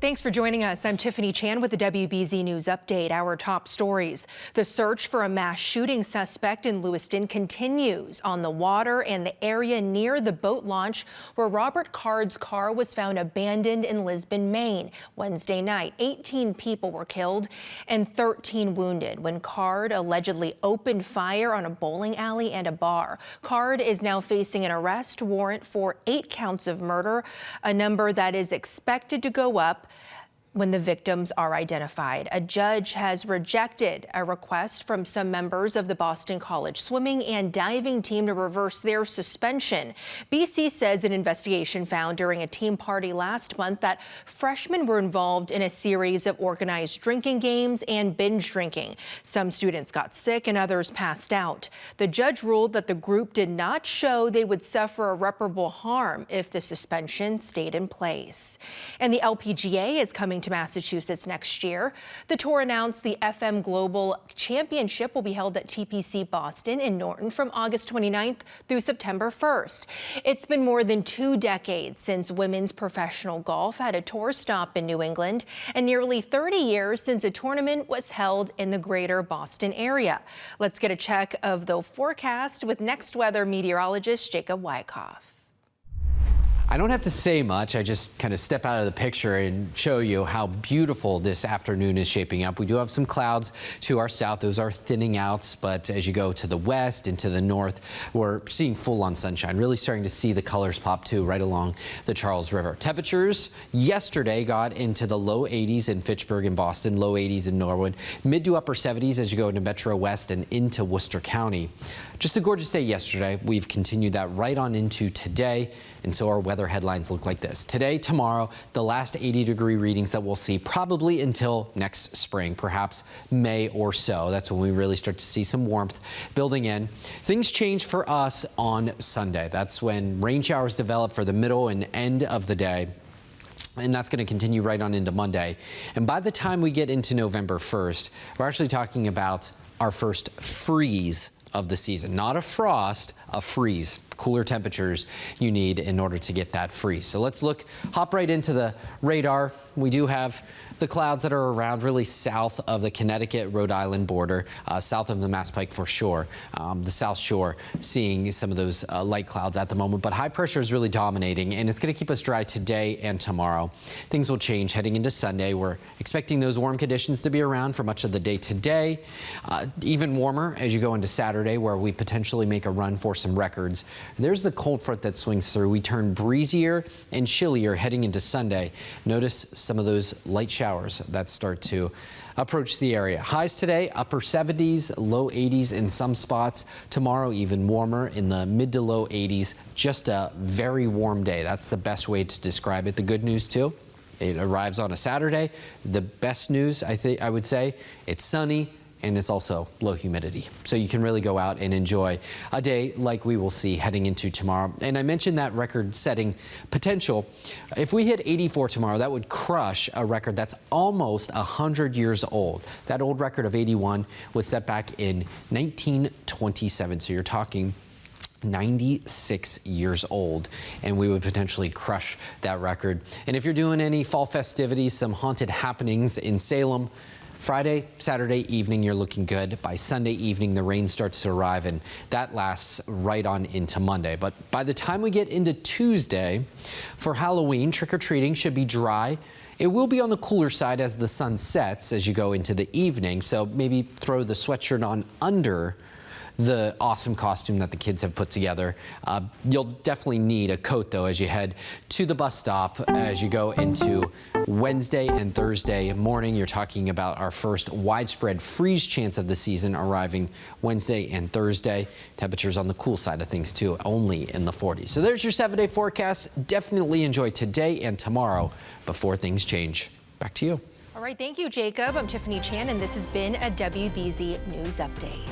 Thanks for joining us. I'm Tiffany Chan with the WBZ News Update. Our top stories. The search for a mass shooting suspect in Lewiston continues on the water and the area near the boat launch where Robert Card's car was found abandoned in Lisbon, Maine. Wednesday night, 18 people were killed and 13 wounded when Card allegedly opened fire on a bowling alley and a bar. Card is now facing an arrest warrant for 8 counts of murder, a number that is expected to go up when the victims are identified. A judge has rejected a request from some members of the Boston College swimming and diving team to reverse their suspension. BC says an investigation found during a team party last month that freshmen were involved in a series of organized drinking games and binge drinking. Some students got sick and others passed out. The judge ruled that the group did not show they would suffer irreparable harm if the suspension stayed in place. And the LPGA is coming to Massachusetts next year. The tour announced the FM Global Championship will be held at TPC Boston in Norton from August 29th through September 1st. It's been more than 2 decades since women's professional golf had a tour stop in New England and nearly 30 years since a tournament was held in the greater Boston area. Let's get a check of the forecast with next weather meteorologist Jacob Wycoff. I don't have to say much. I just kind of step out of the picture and show you how beautiful this afternoon is shaping up. We do have some clouds to our south. Those are thinning out, but as you go to the west and to the north, we're seeing full-on sunshine. Really starting to see the colors pop too right along the Charles River. Temperatures yesterday got into the low 80s in Fitchburg and Boston, low 80s in Norwood, mid to upper 70s as you go into Metro West and into Worcester County. Just a gorgeous day yesterday. We've continued that right on into today, and so our weather headlines look like this. Today, tomorrow, the last 80-degree readings that we'll see probably until next spring, perhaps May or so. That's when we really start to see some warmth building in. Things change for us on Sunday. That's when rain showers develop for the middle and end of the day. And that's going to continue right on into Monday. And by the time we get into November 1st, we're actually talking about our first freeze of the season. Not a frost, a freeze. Cooler temperatures you need in order to get that freeze. So let's hop right into the radar. We do have the clouds that are around really south of the Connecticut-Rhode Island border, south of the Mass Pike for sure. The South Shore seeing some of those light clouds at the moment, but high pressure is really dominating, and it's going to keep us dry today and tomorrow. Things will change heading into Sunday. We're expecting those warm conditions to be around for much of the day today. Even warmer as you go into Saturday, where we potentially make a run for some records. There's the cold front that swings through. We turn breezier and chillier heading into Sunday. Notice some of those light showers that start to approach the area. Highs today, upper 70s, low 80s in some spots. Tomorrow, even warmer in the mid to low 80s. Just a very warm day. That's the best way to describe it. The good news, too, it arrives on a Saturday. The best news, I would say, it's sunny. And it's also low humidity. So you can really go out and enjoy a day like we will see heading into tomorrow. And I mentioned that record-setting potential. If we hit 84 tomorrow, that would crush a record that's almost 100 years old. That old record of 81 was set back in 1927. So you're talking 96 years old, and we would potentially crush that record. And if you're doing any fall festivities, some haunted happenings in Salem, Friday, Saturday evening, you're looking good. By Sunday evening, the rain starts to arrive, and that lasts right on into Monday. But by the time we get into Tuesday, for Halloween, trick-or-treating should be dry. It will be on the cooler side as the sun sets as you go into the evening, so maybe throw the sweatshirt on under the awesome costume that the kids have put together. You'll definitely need a coat, though, as you head to the bus stop as you go into Wednesday and Thursday morning. You're talking about our first widespread freeze chance of the season arriving Wednesday and Thursday. Temperatures on the cool side of things, too, only in the 40s. So there's your 7-day forecast. Definitely enjoy today and tomorrow before things change. Back to you. All right, thank you, Jacob. I'm Tiffany Chan, and this has been a WBZ News Update.